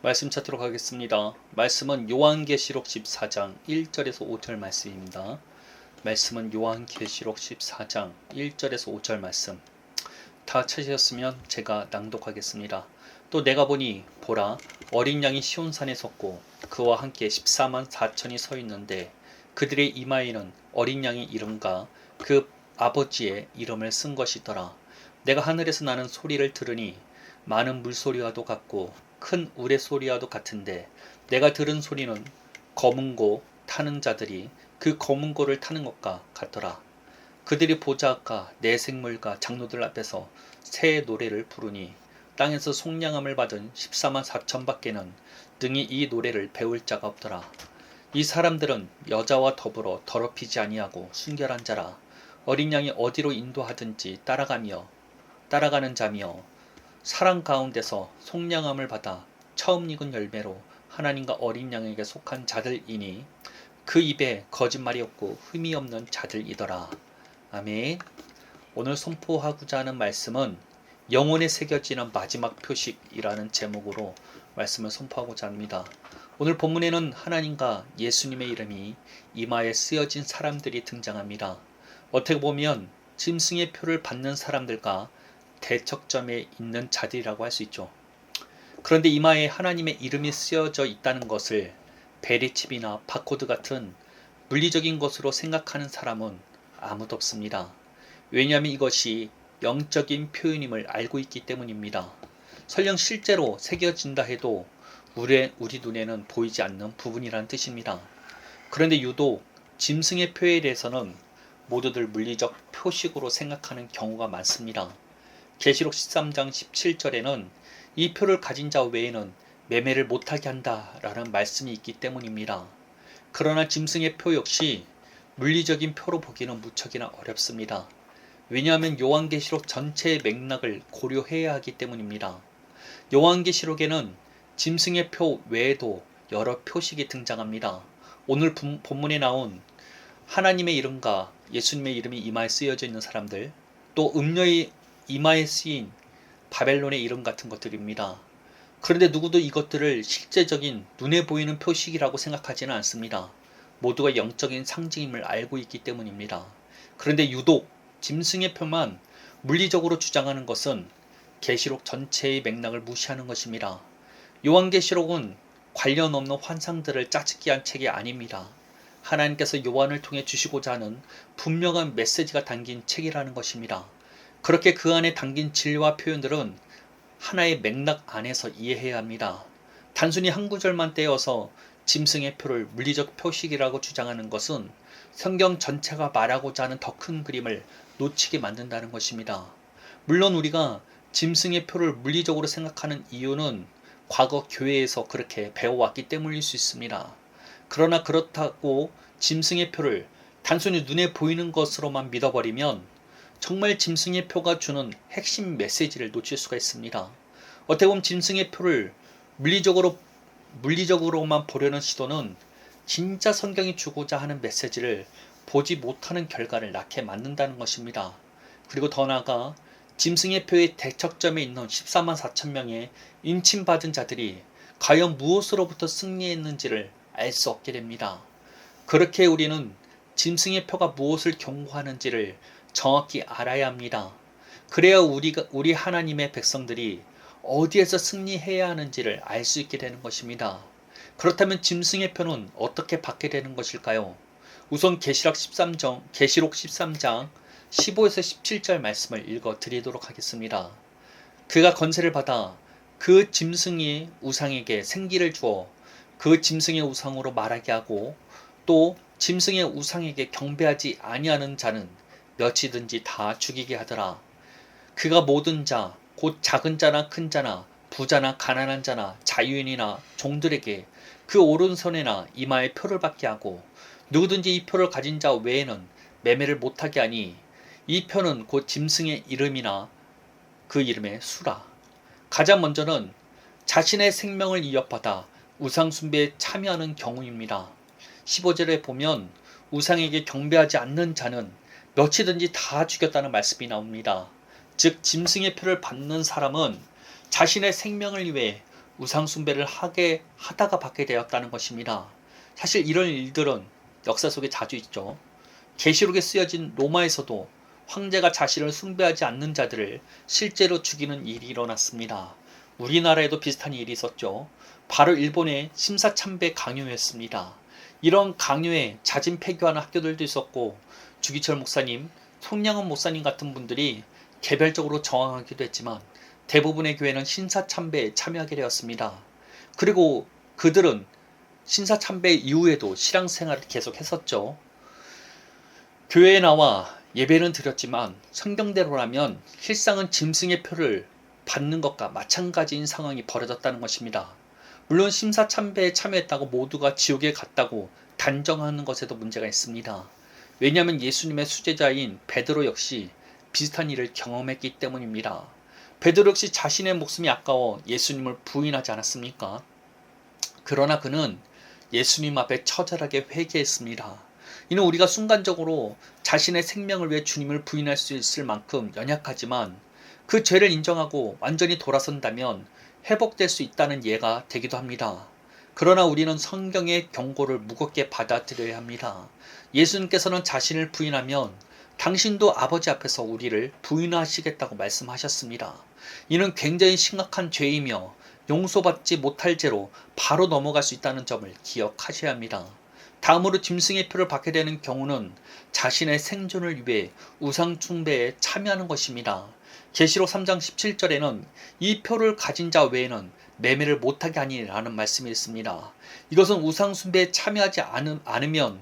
말씀 찾도록 하겠습니다. 말씀은 요한계시록 14장 1절에서 5절 말씀입니다. 말씀은 요한계시록 14장 1절에서 5절 말씀. 다 찾으셨으면 제가 낭독하겠습니다. 또 내가 보니 보라 어린 양이 시온산에 섰고 그와 함께 14만 4천이 서 있는데 그들의 이마에는 어린 양의 이름과 그 아버지의 이름을 쓴 것이더라. 내가 하늘에서 나는 소리를 들으니 많은 물소리와도 같고 큰 우레소리와도 같은데 내가 들은 소리는 검은 고 타는 자들이 그 검은 고를 타는 것과 같더라. 그들이 보좌과 내생물과 장로들 앞에서 새 노래를 부르니 땅에서 속량함을 받은 14만 4천 밖에는 등이 이 노래를 배울 자가 없더라. 이 사람들은 여자와 더불어 더럽히지 아니하고 순결한 자라. 어린 양이 어디로 인도하든지 따라가는 자며 사랑 가운데서 속량함을 받아 처음 익은 열매로 하나님과 어린 양에게 속한 자들이니 그 입에 거짓말이 없고 흠이 없는 자들이더라. 아멘. 오늘 선포하고자 하는 말씀은 영혼에 새겨지는 마지막 표식이라는 제목으로 말씀을 선포하고자 합니다. 오늘 본문에는 하나님과 예수님의 이름이 이마에 쓰여진 사람들이 등장합니다. 어떻게 보면 짐승의 표를 받는 사람들과 대척점에 있는 자들이라고 할 수 있죠. 그런데 이마에 하나님의 이름이 쓰여져 있다는 것을 베리칩이나 바코드 같은 물리적인 것으로 생각하는 사람은 아무도 없습니다. 왜냐하면 이것이 영적인 표현임을 알고 있기 때문입니다. 설령 실제로 새겨진다 해도 우리 눈에는 보이지 않는 부분이라는 뜻입니다. 그런데 유독 짐승의 표에 대해서는 모두들 물리적 표식으로 생각하는 경우가 많습니다. 계시록 13장 17절에는 이 표를 가진 자 외에는 매매를 못하게 한다라는 말씀이 있기 때문입니다. 그러나 짐승의 표 역시 물리적인 표로 보기는 무척이나 어렵습니다. 왜냐하면 요한계시록 전체의 맥락을 고려해야 하기 때문입니다. 요한계시록에는 짐승의 표 외에도 여러 표식이 등장합니다. 오늘 본문에 나온 하나님의 이름과 예수님의 이름이 이마에 쓰여져 있는 사람들, 또 음녀의 이마에 쓰인 바벨론의 이름 같은 것들입니다. 그런데 누구도 이것들을 실제적인 눈에 보이는 표식이라고 생각하지는 않습니다. 모두가 영적인 상징임을 알고 있기 때문입니다. 그런데 유독 짐승의 표만 물리적으로 주장하는 것은 계시록 전체의 맥락을 무시하는 것입니다. 요한계시록은 관련 없는 환상들을 짜깁기 한 책이 아닙니다. 하나님께서 요한을 통해 주시고자 하는 분명한 메시지가 담긴 책이라는 것입니다. 그렇게 그 안에 담긴 진리와 표현들은 하나의 맥락 안에서 이해해야 합니다. 단순히 한 구절만 떼어서 짐승의 표를 물리적 표식이라고 주장하는 것은 성경 전체가 말하고자 하는 더 큰 그림을 놓치게 만든다는 것입니다. 물론 우리가 짐승의 표를 물리적으로 생각하는 이유는 과거 교회에서 그렇게 배워왔기 때문일 수 있습니다. 그러나 그렇다고 짐승의 표를 단순히 눈에 보이는 것으로만 믿어버리면 정말 짐승의 표가 주는 핵심 메시지를 놓칠 수가 있습니다. 어떻게 보면 짐승의 표를 물리적으로만 보려는 시도는 진짜 성경이 주고자 하는 메시지를 보지 못하는 결과를 낳게 만든다는 것입니다. 그리고 더 나아가 짐승의 표의 대척점에 있는 14만 4천 명의 인침받은 자들이 과연 무엇으로부터 승리했는지를 알 수 없게 됩니다. 그렇게 우리는 짐승의 표가 무엇을 경고하는지를 정확히 알아야 합니다. 그래야 우리 하나님의 백성들이 어디에서 승리해야 하는지를 알 수 있게 되는 것입니다. 그렇다면 짐승의 표는 어떻게 받게 되는 것일까요? 우선 계시록 13장 15에서 17절 말씀을 읽어 드리도록 하겠습니다. 그가 권세를 받아 그 짐승의 우상에게 생기를 주어 그 짐승의 우상으로 말하게 하고 또 짐승의 우상에게 경배하지 아니하는 자는 몇이든지 다 죽이게 하더라. 그가 모든 자, 곧 작은 자나 큰 자나 부자나 가난한 자나 자유인이나 종들에게 그 오른손에나 이마에 표를 받게 하고 누구든지 이 표를 가진 자 외에는 매매를 못하게 하니 이 표는 곧 짐승의 이름이나 그 이름의 수라. 가장 먼저는 자신의 생명을 이어받아 우상 숭배에 참여하는 경우입니다. 15절에 보면 우상에게 경배하지 않는 자는 몇이든지 다 죽였다는 말씀이 나옵니다. 즉 짐승의 표를 받는 사람은 자신의 생명을 위해 우상 숭배를 하다가 받게 되었다는 것입니다. 사실 이런 일들은 역사 속에 자주 있죠. 계시록에 쓰여진 로마에서도 황제가 자신을 숭배하지 않는 자들을 실제로 죽이는 일이 일어났습니다. 우리나라에도 비슷한 일이 있었죠. 바로 일본의 심사참배 강요였습니다. 이런 강요에 자진 폐교하는 학교들도 있었고 주기철 목사님, 송량원 목사님 같은 분들이 개별적으로 저항하기도 했지만 대부분의 교회는 신사참배에 참여하게 되었습니다. 그리고 그들은 신사참배 이후에도 신앙생활을 계속했었죠. 교회에 나와 예배는 드렸지만 성경대로라면 실상은 짐승의 표를 받는 것과 마찬가지인 상황이 벌어졌다는 것입니다. 물론 심사참배에 참여했다고 모두가 지옥에 갔다고 단정하는 것에도 문제가 있습니다. 왜냐하면 예수님의 수제자인 베드로 역시 비슷한 일을 경험했기 때문입니다. 베드로 역시 자신의 목숨이 아까워 예수님을 부인하지 않았습니까? 그러나 그는 예수님 앞에 처절하게 회개했습니다. 이는 우리가 순간적으로 자신의 생명을 위해 주님을 부인할 수 있을 만큼 연약하지만 그 죄를 인정하고 완전히 돌아선다면 회복될 수 있다는 예가 되기도 합니다. 그러나 우리는 성경의 경고를 무겁게 받아들여야 합니다. 예수님께서는 자신을 부인하면 당신도 아버지 앞에서 우리를 부인하시겠다고 말씀하셨습니다. 이는 굉장히 심각한 죄이며 용서받지 못할 죄로 바로 넘어갈 수 있다는 점을 기억하셔야 합니다. 다음으로 짐승의 표를 받게 되는 경우는 자신의 생존을 위해 우상 숭배에 참여하는 것입니다. 계시록 3장 17절에는 이 표를 가진 자 외에는 매매를 못하게 하니라는 말씀이 있습니다. 이것은 우상 숭배에 참여하지 않으면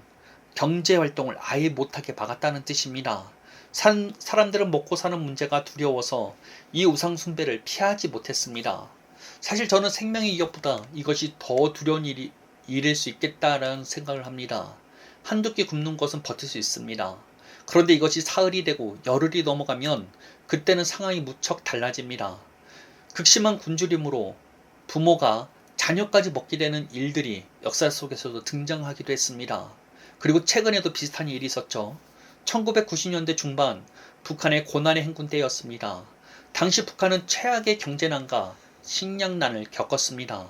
경제활동을 아예 못하게 막았다는 뜻입니다. 사람들은 먹고 사는 문제가 두려워서 이 우상 숭배를 피하지 못했습니다. 사실 저는 생명의 위협보다 이것이 더 두려운 일일 수 있겠다라는 생각을 합니다. 한두 끼 굶는 것은 버틸 수 있습니다. 그런데 이것이 사흘이 되고 열흘이 넘어가면 그때는 상황이 무척 달라집니다. 극심한 굶주림으로 부모가 자녀까지 먹게 되는 일들이 역사 속에서도 등장하기도 했습니다. 그리고 최근에도 비슷한 일이 있었죠. 1990년대 중반 북한의 고난의 행군 때였습니다. 당시 북한은 최악의 경제난과 식량난을 겪었습니다.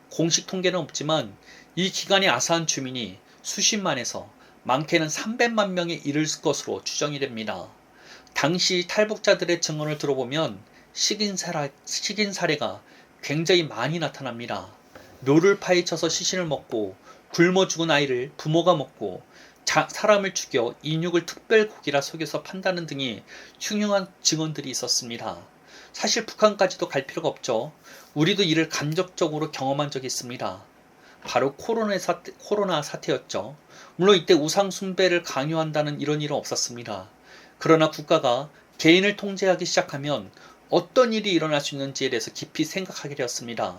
공식 통계는 없지만 이 기간에 아사한 주민이 수십만에서 많게는 300만 명에 이를 것으로 추정이 됩니다. 당시 탈북자들의 증언을 들어보면 식인 사례가 굉장히 많이 나타납니다. 묘를 파헤쳐서 시신을 먹고 굶어 죽은 아이를 부모가 먹고 사람을 죽여 인육을 특별 고기라 속여서 판다는 등의 흉흉한 증언들이 있었습니다. 사실 북한까지도 갈 필요가 없죠. 우리도 이를 간접적으로 경험한 적이 있습니다. 바로 코로나 사태였죠. 물론 이때 우상 숭배를 강요한다는 이런 일은 없었습니다. 그러나 국가가 개인을 통제하기 시작하면 어떤 일이 일어날 수 있는지에 대해서 깊이 생각하게 되었습니다.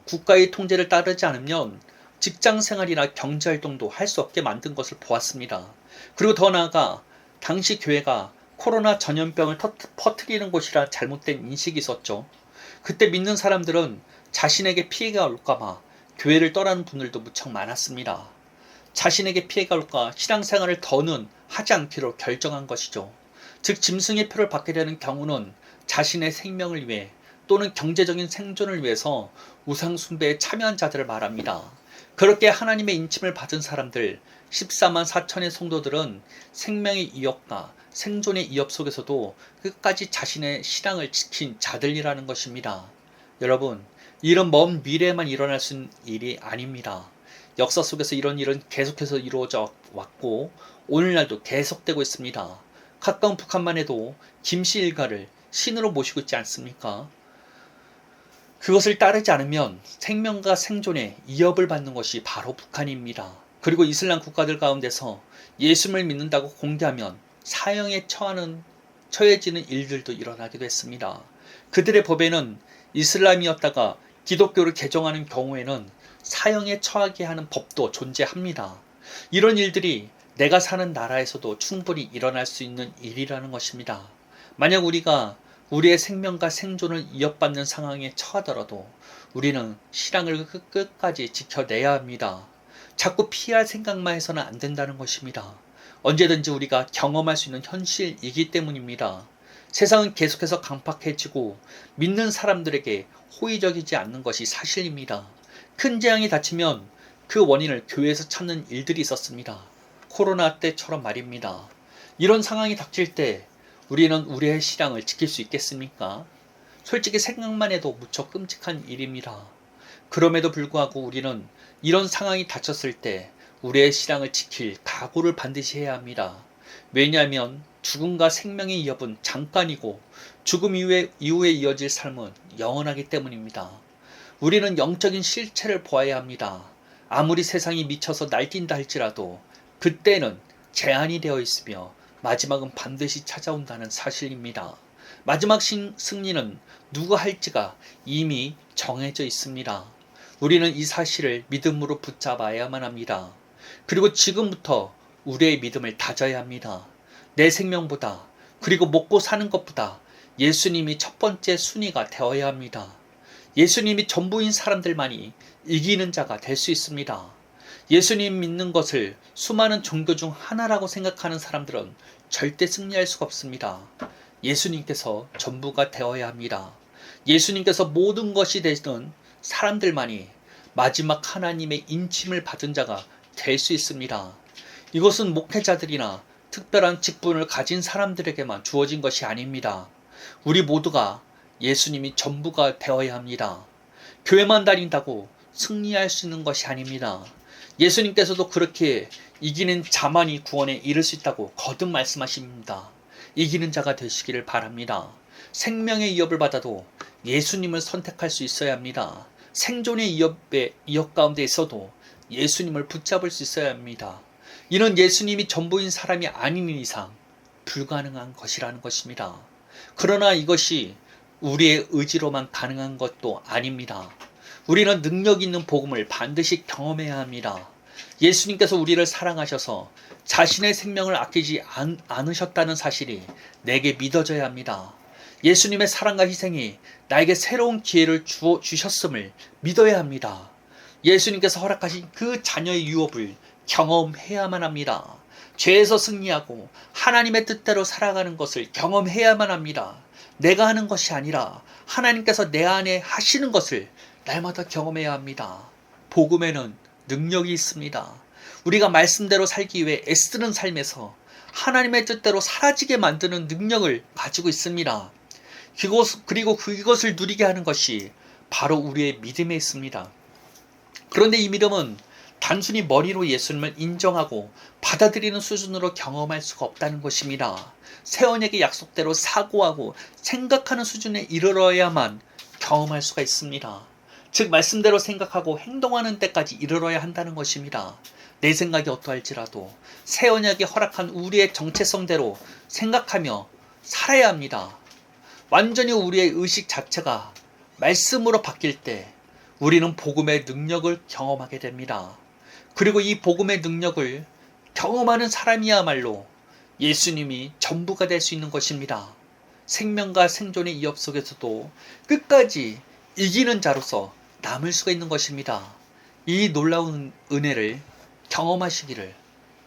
국가의 통제를 따르지 않으면 직장생활이나 경제활동도 할 수 없게 만든 것을 보았습니다. 그리고 더 나아가 당시 교회가 코로나 전염병을 퍼뜨리는 곳이라 잘못된 인식이 있었죠. 그때 믿는 사람들은 자신에게 피해가 올까봐 교회를 떠나는 분들도 무척 많았습니다. 자신에게 피해가 올까 신앙생활을 더는 하지 않기로 결정한 것이죠. 즉 짐승의 표를 받게 되는 경우는 자신의 생명을 위해 또는 경제적인 생존을 위해서 우상 숭배에 참여한 자들을 말합니다. 그렇게 하나님의 인침을 받은 사람들 14만 4천의 성도들은 생명의 위협과 생존의 위협 속에서도 끝까지 자신의 신앙을 지킨 자들이라는 것입니다. 여러분, 이런 먼 미래에만 일어날 수 있는 일이 아닙니다. 역사 속에서 이런 일은 계속해서 이루어져 왔고 오늘날도 계속되고 있습니다. 가까운 북한만 해도 김씨 일가를 신으로 모시고 있지 않습니까? 그것을 따르지 않으면 생명과 생존에 위협을 받는 것이 바로 북한입니다. 그리고 이슬람 국가들 가운데서 예수를 믿는다고 공개하면 사형에 처해지는 일들도 일어나기도 했습니다. 그들의 법에는 이슬람이었다가 기독교를 개종하는 경우에는 사형에 처하게 하는 법도 존재합니다. 이런 일들이 내가 사는 나라에서도 충분히 일어날 수 있는 일이라는 것입니다. 만약 우리가 우리의 생명과 생존을 위협받는 상황에 처하더라도 우리는 신앙을 끝까지 지켜내야 합니다. 자꾸 피할 생각만 해서는 안 된다는 것입니다. 언제든지 우리가 경험할 수 있는 현실이기 때문입니다. 세상은 계속해서 강팍해지고 믿는 사람들에게 호의적이지 않는 것이 사실입니다. 큰 재앙이 닥치면 그 원인을 교회에서 찾는 일들이 있었습니다. 코로나 때처럼 말입니다. 이런 상황이 닥칠 때 우리는 우리의 신앙을 지킬 수 있겠습니까? 솔직히 생각만 해도 무척 끔찍한 일입니다. 그럼에도 불구하고 우리는 이런 상황이 닥쳤을 때 우리의 신앙을 지킬 각오를 반드시 해야 합니다. 왜냐하면 죽음과 생명의 위협은 잠깐이고 죽음 이후에 이어질 삶은 영원하기 때문입니다. 우리는 영적인 실체를 보아야 합니다. 아무리 세상이 미쳐서 날뛴다 할지라도 그때는 제한이 되어 있으며 마지막은 반드시 찾아온다는 사실입니다. 마지막 승리는 누가 할지가 이미 정해져 있습니다. 우리는 이 사실을 믿음으로 붙잡아야만 합니다. 그리고 지금부터 우리의 믿음을 다져야 합니다. 내 생명보다 그리고 먹고 사는 것보다 예수님이 첫 번째 순위가 되어야 합니다. 예수님이 전부인 사람들만이 이기는 자가 될 수 있습니다. 예수님 믿는 것을 수많은 종교 중 하나라고 생각하는 사람들은 절대 승리할 수가 없습니다. 예수님께서 전부가 되어야 합니다. 예수님께서 모든 것이 되는 사람들만이 마지막 하나님의 인침을 받은 자가 될 수 있습니다. 이것은 목회자들이나 특별한 직분을 가진 사람들에게만 주어진 것이 아닙니다. 우리 모두가 예수님이 전부가 되어야 합니다. 교회만 다닌다고 승리할 수 있는 것이 아닙니다. 예수님께서도 그렇게 이기는 자만이 구원에 이를 수 있다고 거듭 말씀하십니다. 이기는 자가 되시기를 바랍니다. 생명의 위협을 받아도 예수님을 선택할 수 있어야 합니다. 생존의 위협 가운데 있어도 예수님을 붙잡을 수 있어야 합니다. 이는 예수님이 전부인 사람이 아닌 이상 불가능한 것이라는 것입니다. 그러나 이것이 우리의 의지로만 가능한 것도 아닙니다. 우리는 능력 있는 복음을 반드시 경험해야 합니다. 예수님께서 우리를 사랑하셔서 자신의 생명을 아끼지 않으셨다는 사실이 내게 믿어져야 합니다. 예수님의 사랑과 희생이 나에게 새로운 기회를 주셨음을 믿어야 합니다. 예수님께서 허락하신 그 자녀의 유업을 경험해야만 합니다. 죄에서 승리하고 하나님의 뜻대로 살아가는 것을 경험해야만 합니다. 내가 하는 것이 아니라 하나님께서 내 안에 하시는 것을 날마다 경험해야 합니다. 복음에는 능력이 있습니다. 우리가 말씀대로 살기 위해 애쓰는 삶에서 하나님의 뜻대로 사라지게 만드는 능력을 가지고 있습니다. 그리고 그것을 누리게 하는 것이 바로 우리의 믿음에 있습니다. 그런데 이 믿음은 단순히 머리로 예수님을 인정하고 받아들이는 수준으로 경험할 수가 없다는 것입니다. 새 언약의 약속대로 사고하고 생각하는 수준에 이르러야만 경험할 수가 있습니다. 즉 말씀대로 생각하고 행동하는 때까지 이르러야 한다는 것입니다. 내 생각이 어떠할지라도 새 언약이 허락한 우리의 정체성대로 생각하며 살아야 합니다. 완전히 우리의 의식 자체가 말씀으로 바뀔 때 우리는 복음의 능력을 경험하게 됩니다. 그리고 이 복음의 능력을 경험하는 사람이야말로 예수님이 전부가 될 수 있는 것입니다. 생명과 생존의 위협 속에서도 끝까지 이기는 자로서 남을 수가 있는 것입니다. 이 놀라운 은혜를 경험하시기를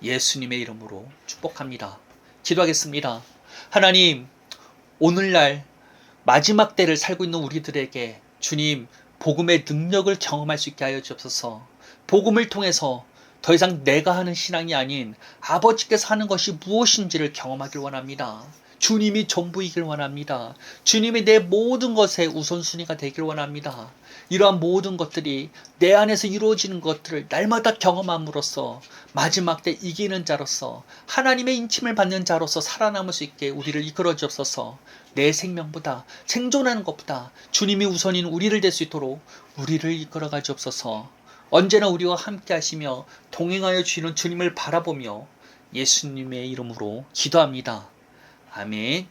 예수님의 이름으로 축복합니다. 기도하겠습니다. 하나님, 오늘날 마지막 때를 살고 있는 우리들에게 주님 복음의 능력을 경험할 수 있게 하여 주옵소서. 복음을 통해서 더 이상 내가 하는 신앙이 아닌 아버지께서 하는 것이 무엇인지를 경험하길 원합니다. 주님이 전부이길 원합니다. 주님이 내 모든 것의 우선순위가 되길 원합니다. 이러한 모든 것들이 내 안에서 이루어지는 것들을 날마다 경험함으로써 마지막 때 이기는 자로서 하나님의 인침을 받는 자로서 살아남을 수 있게 우리를 이끌어 주옵소서. 내 생명보다 생존하는 것보다 주님이 우선인 우리를 될 수 있도록 우리를 이끌어 가주옵소서. 언제나 우리와 함께 하시며 동행하여 주시는 주님을 바라보며 예수님의 이름으로 기도합니다. 아멘.